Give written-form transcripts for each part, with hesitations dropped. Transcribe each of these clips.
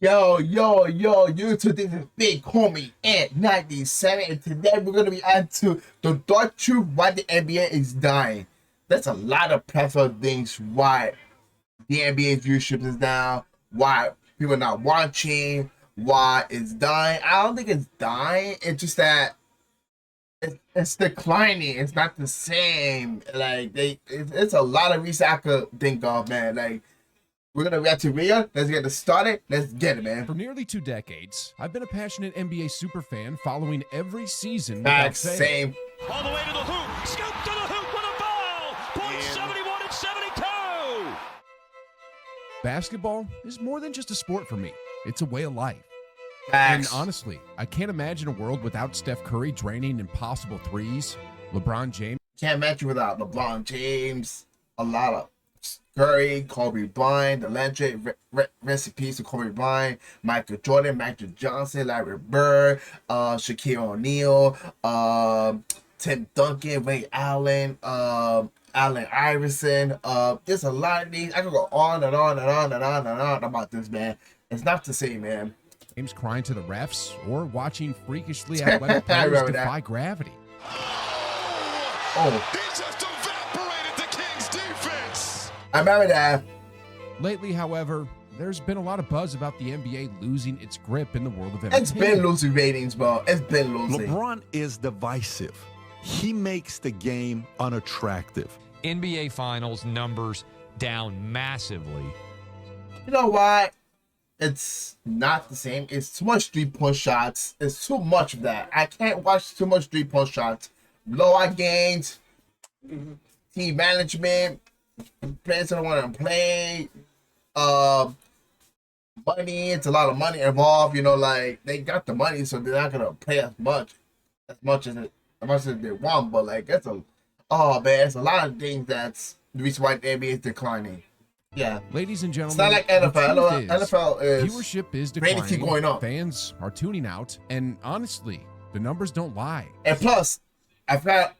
Yo, YouTube, this is Big Homie Ant 97, and today we're going to be on to the dark truth why the NBA is dying. There's a lot of plethora of things why the NBA viewership is down, why people are not watching, why it's dying. I don't think it's dying, it's just that it's declining. It's not the same. Like, it's a lot of reasons I could think of, man. Like, we're going to react to Rio. Let's get it started. Let's get it, man. For nearly 2 decades, I've been a passionate NBA superfan following every season Facts, without fail. same. All the way to the hoop. Scoop to the hoop with a foul. Point 71 and 72. Basketball is more than just a sport for me. It's a way of life. Facts. And honestly, I can't imagine a world without Steph Curry draining impossible threes, LeBron James. Can't imagine without LeBron James, a lot of Curry, Kobe Bryant, the legend, recipes to Kobe Bryant, Michael Jordan, Magic Johnson, Larry Bird, Shaquille O'Neal, Tim Duncan, Ray Allen, Allen Iverson. There's a lot of these. I could go on and on and on and on and on about this, man. It's not the same, man. James crying to the refs or watching freakishly athletic players defy gravity. Oh. He just evaporated the Kings defense. I remember that. Lately, however, there's been a lot of buzz about the NBA losing its grip in the world of It's entertainment. been losing ratings, bro. It's been losing. LeBron is divisive. He makes the game unattractive. NBA Finals numbers down massively. You know why? It's not the same. It's too much 3-point shots. It's too much of that. I can't watch too much 3-point shots. Blowout games, team management, players don't want to play. Money. It's a lot of money involved. You know, like they got the money, so they're not gonna play as much as they want. But like, it's a it's a lot of things that's the reason why the NBA is declining. Yeah. Ladies and It's gentlemen, not like NFL. the truth NFL is viewership is ratings declining. keep going up. Fans are tuning out, and honestly, the numbers don't lie. And plus, I've got to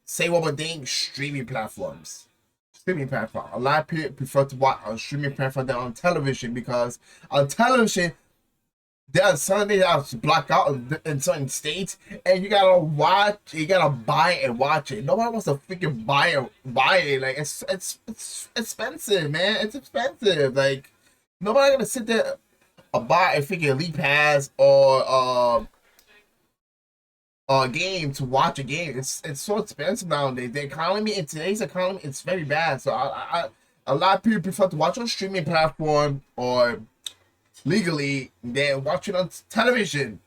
say one more thing: streaming platforms. Streaming platform. A lot of people prefer to watch on streaming platform than on television because on television, there are some things that are blocked out in certain states, and you gotta watch. You gotta buy it and watch it. Nobody wants to freaking buy it. Like it's expensive, man. It's expensive. Like nobody gonna sit there and buy a freaking Elite Pass or game to watch a game. It's so expensive nowadays. The economy in today's economy, it's very bad. So a lot of people prefer to watch on streaming platform or legally than watching on television.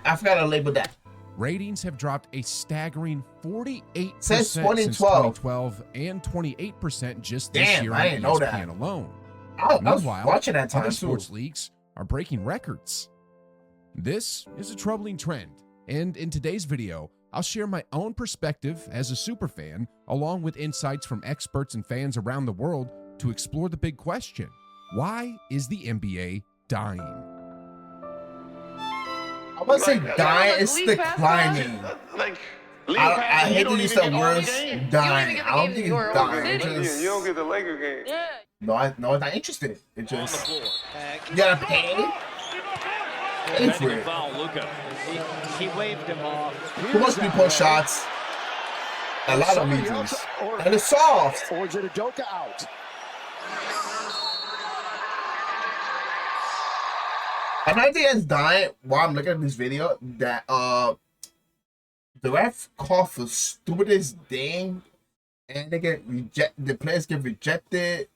I forgot to label that. Ratings have dropped a staggering 48% Since since 2012 and 28% just this Damn, year I on didn't know that. ESPN alone. I was Meanwhile, watching that time other too. sports leagues are breaking records. This is a troubling trend, and in today's video, I'll share my own perspective as a superfan, along with insights from experts and fans around the world to explore the big question: why is the NBA dying? I wouldn't say dying, it's declining. I hate to use that word, dying. I don't think it's dying. It just, You don't get the Laker game. no, it's not interested. It just, you gotta pay. Pay for it. He waved him off. Too much 3-point shots. A lot of reasons. And it's soft. Or Udoka out. Another thing that's dying while I'm looking at this video, that the ref call for stupidest thing, and they get the players get rejected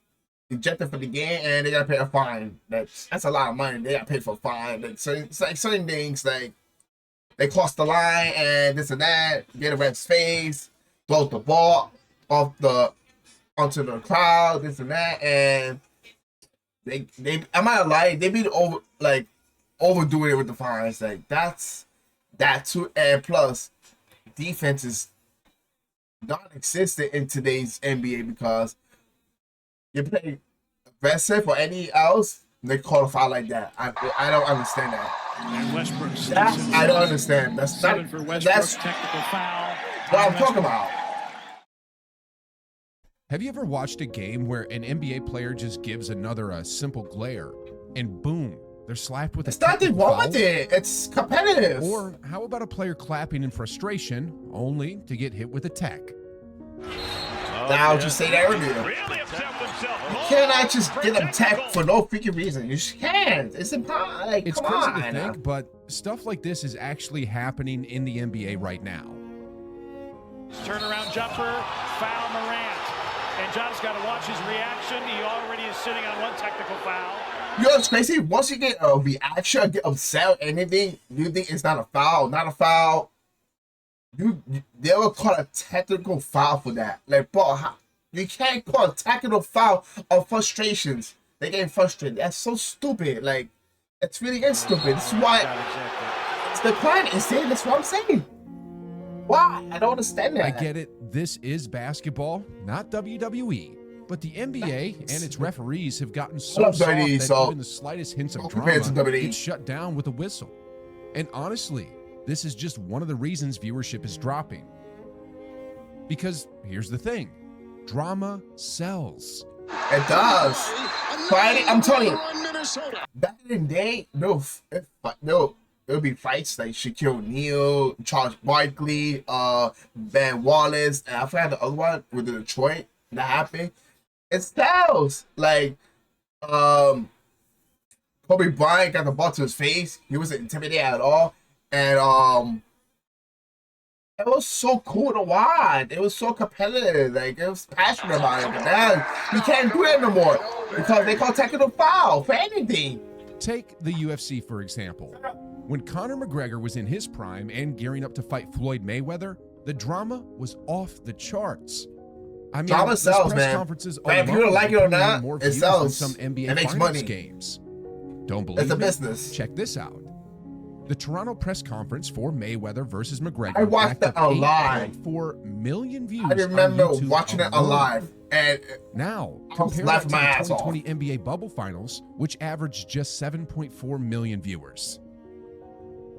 for the game, and they gotta pay a fine. That's a lot of money. They gotta pay for a fine. Like, so it's like certain things, like they cross the line and this and that, get a ref's face, throws the ball onto the crowd, this and that, and they I'm not lying, they be overdoing it with the fines. Like that's that too, and plus defense is non-existent in today's NBA because you play aggressive or any else, they call a foul like that. I don't understand that. And Westbrook. I don't understand. That's not, For Westbrook, that's technical foul. what I'm talking about. Have you ever watched a game where an NBA player just gives another a simple glare, and boom, they're slapped with It's a nothing technical wrong foul? with it. It's competitive. Or how about a player clapping in frustration only to get hit with a tech? Now just say that earlier. Really upset with himself. You cannot just get them tapped for no freaking reason. You just can't. It's impossible. Like, It's come crazy on. to think, but stuff like this is actually happening in the NBA right now. Turnaround jumper, foul Morant. And John's got to watch his reaction. He already is sitting on one technical foul. You know what's crazy? Once you get a reaction, get upset or anything, you think it's not a foul, not a foul. They will call a technical foul for that. Like, bro, you can't call a technical foul of frustrations. They get frustrated. That's so stupid. Like, it's really stupid. This is why it's the client is saying. That's what I'm saying. Why? I don't understand that. I get it. This is basketball, not WWE. But the NBA and its referees have gotten so soft that even the slightest hints of drama gets shut down with a whistle. And honestly, this is just one of the reasons viewership is dropping. Because here's the thing, drama sells. It does. Fighting, I'm telling you, back in the day, no, it would be fights like Shaquille O'Neal, Charles Barkley, Van Wallace, and I forgot the other one with the Detroit that happened. It sells. Like, Kobe Bryant got the ball to his face. He wasn't intimidated at all. And it was so cool to watch. It was so competitive. Like, it was passionate about it. But now you can't do that no more because they call technical foul for anything. Take the UFC, for example. When Conor McGregor was in his prime and gearing up to fight Floyd Mayweather, the drama was off the charts. I mean, drama sells, press man. conferences Man, if you don't like it or not, it sells. Some NBA it makes Finals money. Games. Don't believe it's a it? business. Check this out. The Toronto press conference for Mayweather versus McGregor. I watched it alive. 8.4 million views. I remember on YouTube watching it alone. alive. And now, I was compare that laughing to my the ass 2020 NBA bubble finals, which averaged just 7.4 million viewers.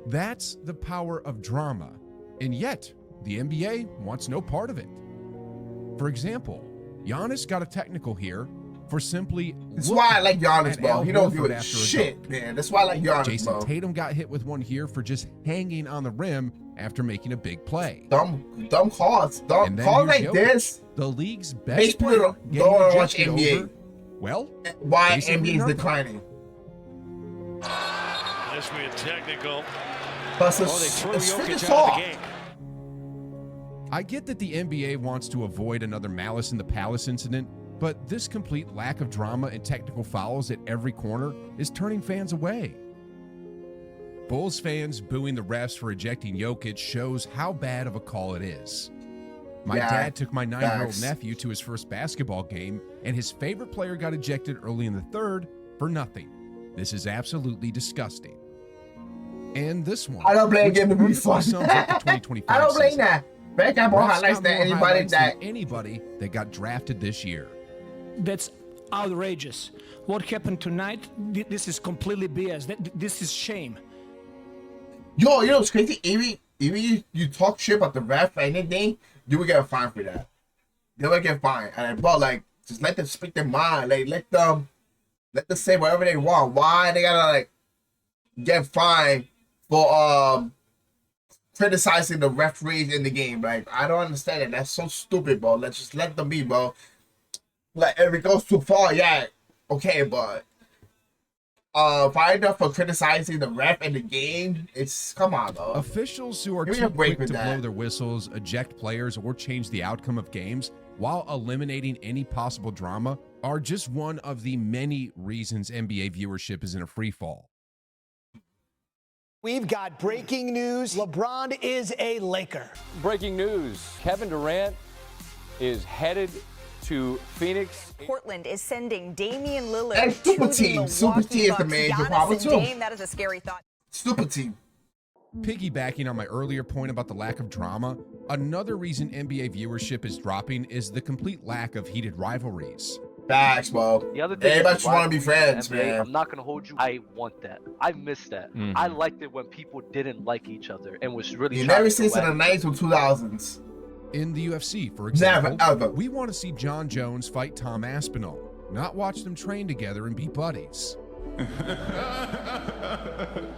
That's the power of drama. And yet, the NBA wants no part of it. For example, Giannis got a technical here for simply. That's why I like Giannis, at bro. Al He don't do Horford it after a shit, dunk. man. That's why I like Giannis, Jason bro. Tatum got hit with one here for just hanging on the rim after making a big play. Dumb calls. Dumb And then calls here's like Jokic, this. the league's Makes best people player, don't getting wanna watch ejected NBA. over, well, Why basically NBA is nothing. declining. This will be a technical. Plus, They it's threw freaking Jokic out of the soft. game. I get that the NBA wants to avoid another Malice in the Palace incident, but this complete lack of drama and technical fouls at every corner is turning fans away. Bulls fans booing the refs for ejecting Jokic shows how bad of a call it is. My dad took my 9-year-old facts. nephew to his first basketball game, and his favorite player got ejected early in the third for nothing. This is absolutely disgusting. And this one, I don't blame which him to be perfectly fun. sums up the 2025 I don't blame season. that. Back up more Refs highlights got than more anybody highlights that. than anybody that got drafted this year. That's outrageous. What happened tonight, this is completely BS. This is shame. Yo, you know what's crazy? Even you talk shit about the ref or anything, you will get a fine for that. They will get fined. And bro, like, just let them speak their mind. Like, let them say whatever they want. Why they gotta like get fined for criticizing the referees in the game? Like, I don't understand it. That's so stupid, bro. Let's just let them be, bro. Like, if it goes too far, yeah, okay, but fired up for criticizing the ref in the game, it's come on, though. Officials who are Give me a too break quick with to that. blow their whistles, eject players, or change the outcome of games while eliminating any possible drama are just one of the many reasons NBA viewership is in a free fall. We've got breaking news. LeBron is a Laker. Breaking news. Kevin Durant is headed to Phoenix. Portland is sending Damian Lillard Hey, to super the team. Super Milwaukee team is the Bucks. major Giannis problem, and too. Dame, that is a scary thought. Stupid team. Piggybacking on my earlier point about the lack of drama, another reason NBA viewership is dropping is the complete lack of heated rivalries. Facts, bro. The other thing Everybody is just want to be rivalries friends, in the NBA, man. I'm not gonna hold you. I want that. I miss that. I liked it when people didn't like each other and was really. You trying never to seen go in the at each 90s or 2000s. In the UFC, for example, Never, ever. we want to see John Jones fight Tom Aspinall, not watch them train together and be buddies.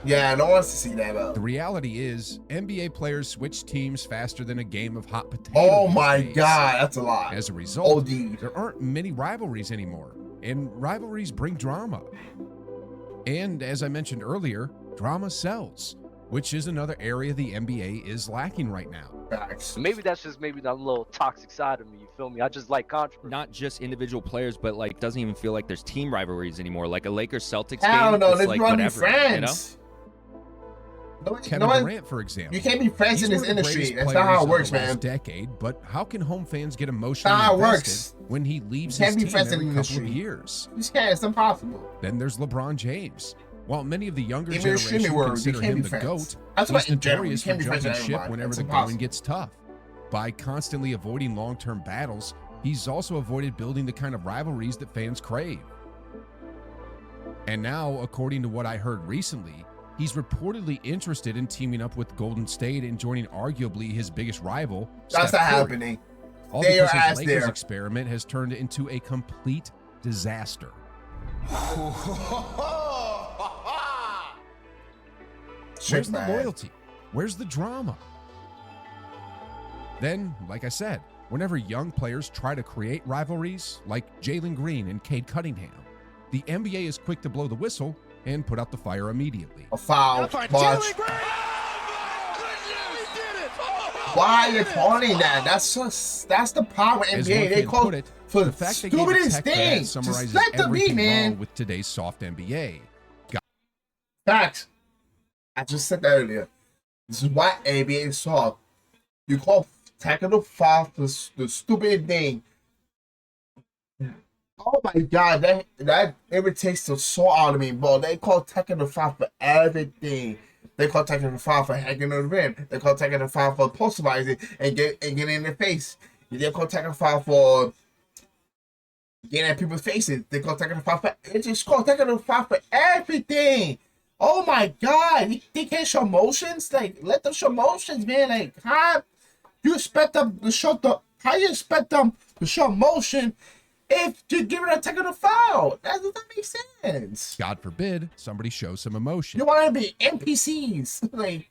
Yeah, no one wants to see that though. The reality is, NBA players switch teams faster than a game of hot potato. Oh these my days. God, that's a lot. As a result, OD. there aren't many rivalries anymore, and rivalries bring drama. And as I mentioned earlier, drama sells, which is another area the NBA is lacking right now. Facts. Maybe that's just maybe that little toxic side of me. You feel me? I just like controversy. Not just individual players, but like doesn't even feel like there's team rivalries anymore. Like a Lakers Celtics Hell game, no, it's let's like run be whatever, friends. Kevin Durant, for example. You can't be friends He's in this one of the industry. greatest That's not how it players works, of the last man. decade, but how can home fans get emotionally That's not how it invested works. when he leaves You his can't be team friends in every the couple of industry. years? You just can't. It's impossible. Then there's LeBron James. While many of the younger Even in the generation streaming world, you consider can't him be the friends. GOAT, I'm talking about he's in general. You notorious for can't be friends jumping with ship everybody. whenever It's the impossible. going gets tough. By constantly avoiding long-term battles, he's also avoided building the kind of rivalries that fans crave. And now, according to what I heard recently, he's reportedly interested in teaming up with Golden State and joining arguably his biggest rival, That's Steph not Curry. happening. All Stay your because ass his Lakers there. experiment has turned into a complete disaster. Where's the loyalty? Where's the drama? Then, like I said, whenever young players try to create rivalries, like Jalen Green and Cade Cunningham, the NBA is quick to blow the whistle and put out the fire immediately. A foul. Watch. Why are you calling that? That's the power As NBA. one They can call put it it, for the the fact they gave a stupidest tech bad thing. Just summarizes let them be, everything man. wrong with today's soft NBA. Facts. I just said that earlier. This is why NBA is soft. You call technical foul for the stupid thing. Oh my God, that irritates the soul out of me, bro. They call technical foul for everything. They call technical foul for hanging on the rim. They call technical foul for posterizing and getting in their face. They call technical foul for getting at people's faces. They call technical foul for it's just called technical foul for everything. Oh my God, they can't show motions. Like, let them show motions, man. Like, how you expect them to show how you expect them to show motion if you give it a technical foul? That doesn't make sense. God forbid somebody shows some emotion. You want to be NPCs, like.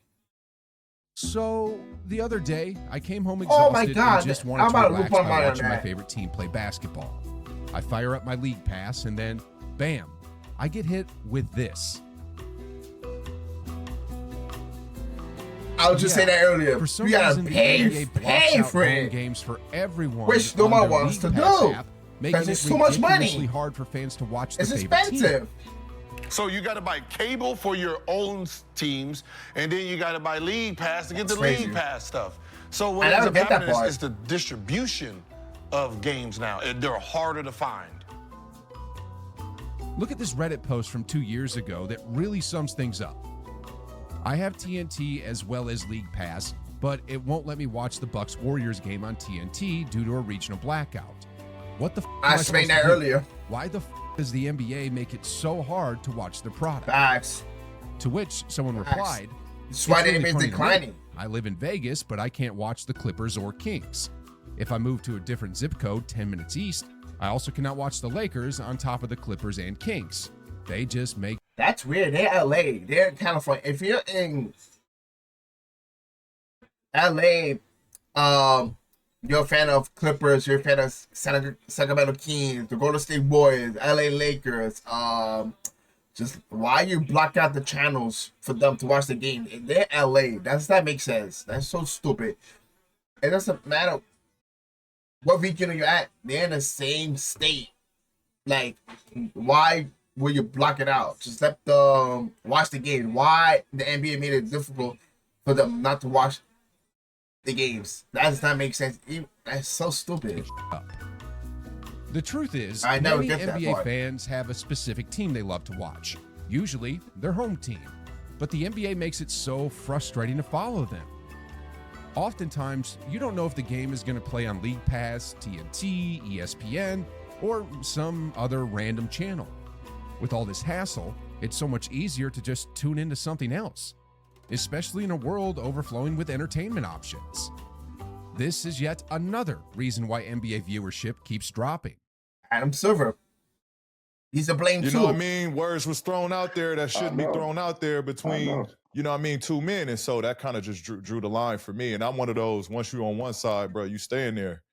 So the other day, I came home Oh exhausted my God, and just I'm wanted to about to relax lose my by mind on watching my that. favorite team play basketball. I fire up my league pass, and then, bam, I get hit with this. I was just saying that earlier. For some You gotta reason, the pay NBA blocks out for home it. games for everyone, Which no on one their wants League to Pass do, app, making 'cause it it's too much money. ridiculously hard for fans to watch the It's favorite expensive. team. So you got to buy cable for your own teams, and then you got to buy league pass to get the Crazy. league pass stuff. So I what ends never up get that happening part. is the distribution of games now. They're harder to find. Look at this Reddit post from 2 years ago that really sums things up. I have TNT as well as League Pass, but it won't let me watch the Bucks-Warriors game on TNT due to a regional blackout. What the f*** I am explained supposed that to do? earlier. Why the f*** does the NBA make it so hard to watch the product? Facts. To which someone Facts. replied, That's why "It's the really NBA is funny to me. declining. I live in Vegas, but I can't watch the Clippers or Kings. If I move to a different zip code 10 minutes east, I also cannot watch the Lakers on top of the Clippers and Kings. They just make..." That's weird. They're LA. They're in California. If you're in LA, you're a fan of Clippers, you're a fan of Sacramento Kings, the Golden State Warriors, LA Lakers, just why you block out the channels for them to watch the game? They're LA. That makes sense. That's so stupid. It doesn't matter what region you're at. They're in the same state. Like, why will you block it out? Just let them watch the game. Why the NBA made it difficult for them not to watch the games? That does not make sense. That's so stupid. The truth is, I never many get that NBA part. fans have a specific team they love to watch. Usually, their home team. But the NBA makes it so frustrating to follow them. Oftentimes, you don't know if the game is going to play on League Pass, TNT, ESPN, or some other random channel. With all this hassle, it's so much easier to just tune into something else, especially in a world overflowing with entertainment options. This is yet another reason why NBA viewership keeps dropping. Adam Silver. He's to blame You too. know what I mean? Words was thrown out there that shouldn't be thrown out there between, you know what I mean, two men. And so that kind of just drew the line for me. And I'm one of those, once you're on one side, bro, you stay in there.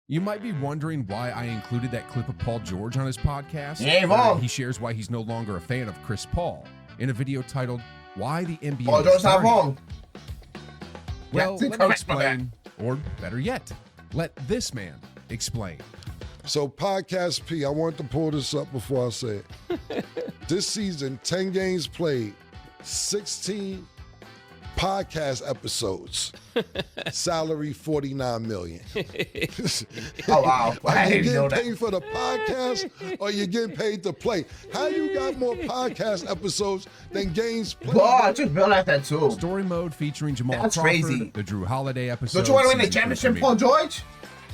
You might be wondering why I included that clip of Paul George on his podcast. He ain't wrong. He shares why he's no longer a fan of Chris Paul in a video titled, Why the NBA Paul George's not wrong. Well, Yeah, let me explain, or better yet, let this man explain. So Podcast P, I want to pull this up before I say it. This season, 10 games played, 16 podcast episodes. Salary $49 million. Oh wow! Are I you didn't know getting that. paid for the podcast or you getting paid to play? How you got more podcast episodes than games played? Bro, I just realized that too. Story mode featuring Jamal That's Crawford, crazy. the Drew Holiday episode. Don't you want to win the season 3 championship, premiere. Paul George?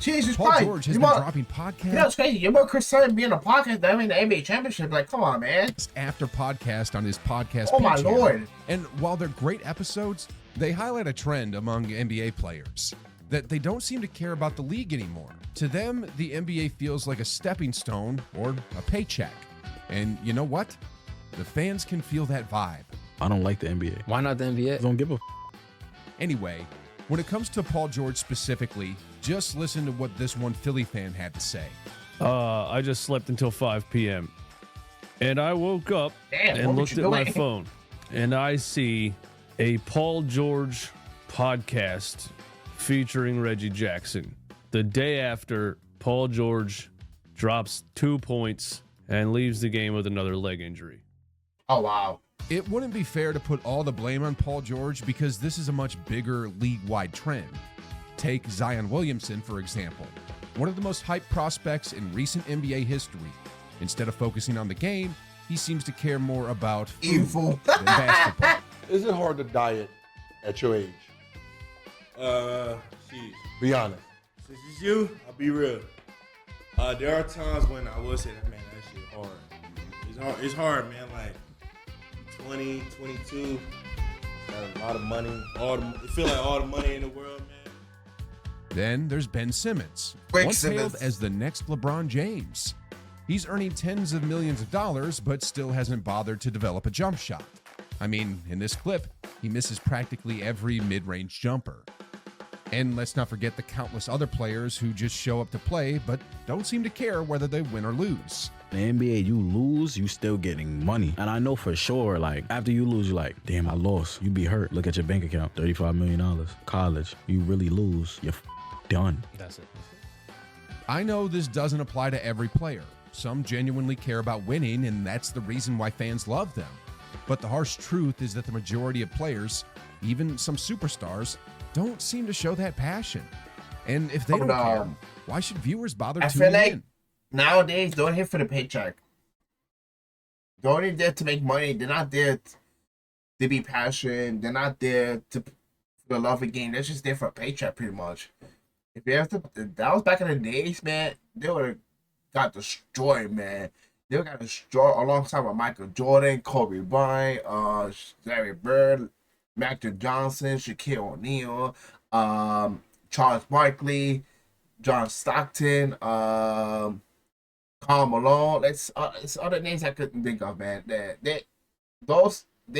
Jesus Paul Christ! George has You been want- dropping podcasts. You know what's crazy? You want Chris Sutton being a podcast that win the NBA championship? Like, come on, man. After podcast on his podcast. Oh, my page channel. Lord. And while they're great episodes, they highlight a trend among NBA players that they don't seem to care about the league anymore. To them, the NBA feels like a stepping stone or a paycheck. And you know what? The fans can feel that vibe. I don't like the NBA. Why not the NBA? Don't give a Anyway, when it comes to Paul George specifically, just listen to what this one Philly fan had to say. I just slept until 5 p.m. And I woke up Damn, and what looked you at my doing? phone, and I see a Paul George podcast featuring Reggie Jackson. The day after Paul George drops 2 points and leaves the game with another leg injury. Oh wow! It wouldn't be fair to put all the blame on Paul George because this is a much bigger league-wide trend. Take Zion Williamson, for example, one of the most hyped prospects in recent NBA history. Instead of focusing on the game, he seems to care more about food Evil. than basketball. Is it hard to diet at your age? Jeez. Be honest. Since it's you, I'll be real. There are times when I will say that, man, that shit hard. It's hard, man. Like 20, 22, got a lot of money. It feel like all the money in the world, man. Then there's Ben Simmons, Quick once hailed Simmons. as the next LeBron James. He's earning tens of millions of dollars, but still hasn't bothered to develop a jump shot. I mean, in this clip, he misses practically every mid-range jumper. And let's not forget the countless other players who just show up to play, but don't seem to care whether they win or lose. In the NBA, you lose, you still getting money. And I know for sure, like, after you lose, you're like, damn, I lost. You be hurt. Look at your bank account, $35 million. College, you really lose, you're done. That's it. I know this doesn't apply to every player. Some genuinely care about winning, and that's the reason why fans love them. But the harsh truth is that the majority of players, even some superstars, don't seem to show that passion. And if they don't care, why should viewers bother I tuning feel like in? nowadays they're here for the paycheck. They're only there to make money. They're not there to be passionate. They're not there to for the love of the game. They're just there for a paycheck, pretty much. If that was back in the days, man, they would have got destroyed, man. They got destroyed alongside with Michael Jordan, Kobe Bryant, Larry Bird, Magic Johnson, Shaquille O'Neal, Charles Barkley, John Stockton, Karl Malone. It's other names I couldn't think of, man. They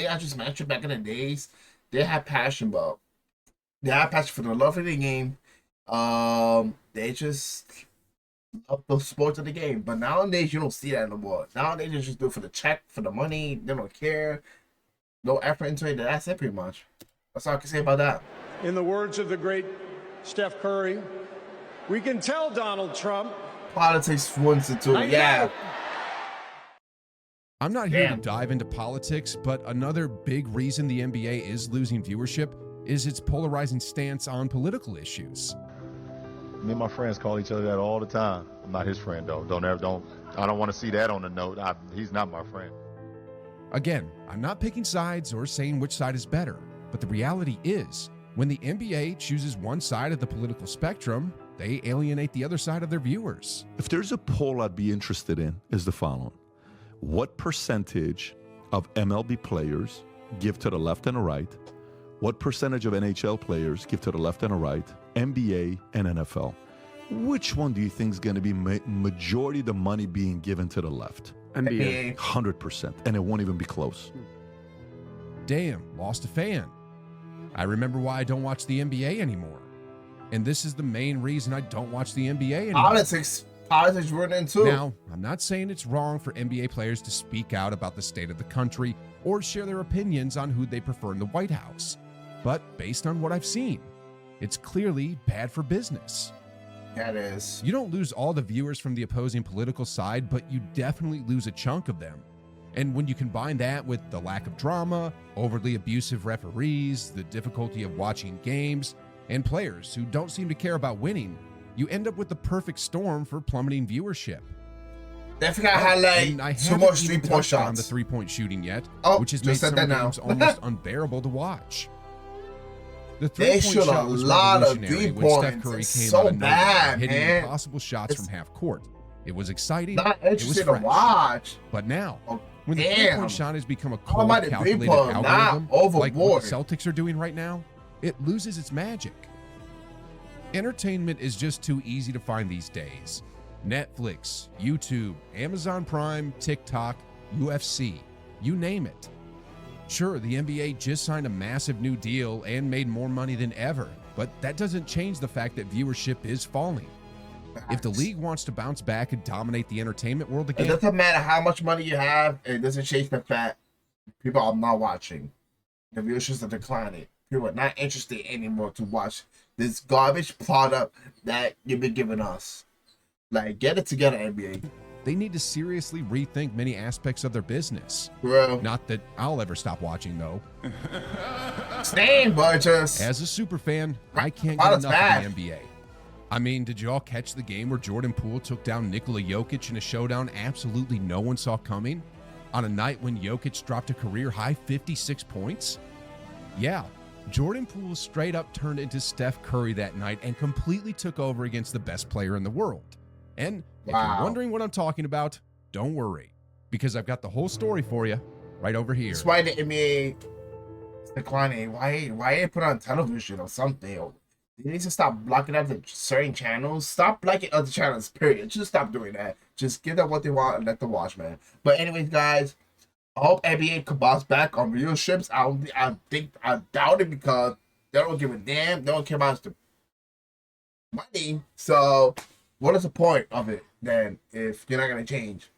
are just matched back in the days. They had passion, but they had passion for the love of the game. They just love the sports of the game. But nowadays you don't see that no more. Nowadays they just do it for the check, for the money. They don't care. No effort into it. That's it, pretty much. That's all I can say about that. In the words of the great Steph Curry, we can tell Donald Trump. Politics once into it, yeah. I'm not here to dive into politics, but another big reason the NBA is losing viewership is its polarizing stance on political issues. Me and my friends call each other that all the time. I'm not his friend though. I don't want to see that on the note. He's not my friend. Again, I'm not picking sides or saying which side is better, but the reality is, when the NBA chooses one side of the political spectrum, they alienate the other side of their viewers. If there's a poll I'd be interested in, is the following. What percentage of MLB players give to the left and the right? What percentage of NHL players give to the left and the right? NBA and NFL. which one do you think is going to be majority of the money being given to the left? NBA. 100%. And it won't even be close. Damn, lost a fan. I remember why I don't watch the NBA anymore. And this is the main reason I don't watch the NBA anymore. Politics ruining too. Now, I'm not saying it's wrong for NBA players to speak out about the state of the country or share their opinions on who they prefer in the White House. But based on what I've seen, it's clearly bad for business. That is. You don't lose all the viewers from the opposing political side, but you definitely lose a chunk of them. And when you combine that with the lack of drama, overly abusive referees, the difficulty of watching games, and players who don't seem to care about winning, you end up with the perfect storm for plummeting viewership. They forgot how like too much 3-point shots on the 3-point shooting yet, Oh, which has made some games almost unbearable to watch. The 3-point shot was revolutionary when Steph Curry came out of nowhere, hitting impossible shots from half court. It was exciting. Not it was interesting fresh. to watch. But now, when the damn. 3-point shot has become a cold, might have calculated three-point, algorithm, not like what overboard. the Celtics are doing right now, it loses its magic. Entertainment is just too easy to find these days. Netflix, YouTube, Amazon Prime, TikTok, UFC, you name it. Sure, the NBA just signed a massive new deal and made more money than ever, but that doesn't change the fact that viewership is falling. If the league wants to bounce back and dominate the entertainment world again, It doesn't matter how much money you have. It doesn't change the fact people are not watching. The viewerships are declining. People are not interested anymore to watch this garbage product that you've been giving us. Like, get it together, NBA. they need to seriously rethink many aspects of their business. Bro. Not that I'll ever stop watching, though. Same, but just... As a super fan, I can't get enough of the NBA. I mean, did y'all catch the game where Jordan Poole took down Nikola Jokic in a showdown absolutely no one saw coming? On a night when Jokic dropped a career-high 56 points? Yeah, Jordan Poole straight up turned into Steph Curry that night and completely took over against the best player in the world. And if you're wondering what I'm talking about, don't worry, because I've got the whole story for you right over here. That's why the NBA is declining. Why ain't put on television or something? They need to stop blocking out the certain channels. Stop blocking other channels, period. Just stop doing that. Just give them what they want and let them watch, man. But anyways, guys, I hope NBA could bounce back on viewerships. I doubt it because they don't give a damn. They don't care about the money. So what is the point of it then if you're not gonna change?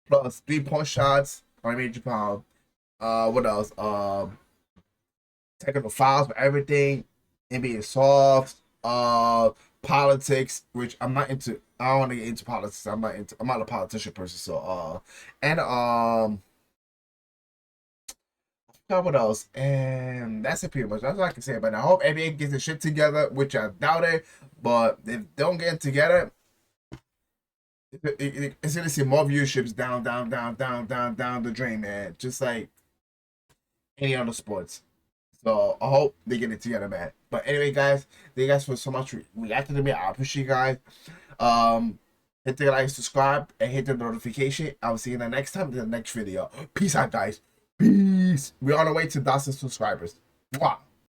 Plus 3-point shots on a major pound. What else? Technical fouls for everything. NBA soft, politics, which I'm not into. I don't want to get into politics. I'm not a politician person. So and I forgot what else. And that's it pretty much. That's all I can say. But I hope NBA gets the shit together, which I doubt it. But if they don't get it together, it's gonna see more viewerships down the drain, man. Just like any other sports. So I hope they get it together, man. But anyway, guys, thank you guys for so much reacting to me. I appreciate you guys. Hit the like, subscribe, and hit the notification. I'll see you in the next time in the next video. Peace out, guys. Peace. We're on our way to 1,000 subscribers. Mwah.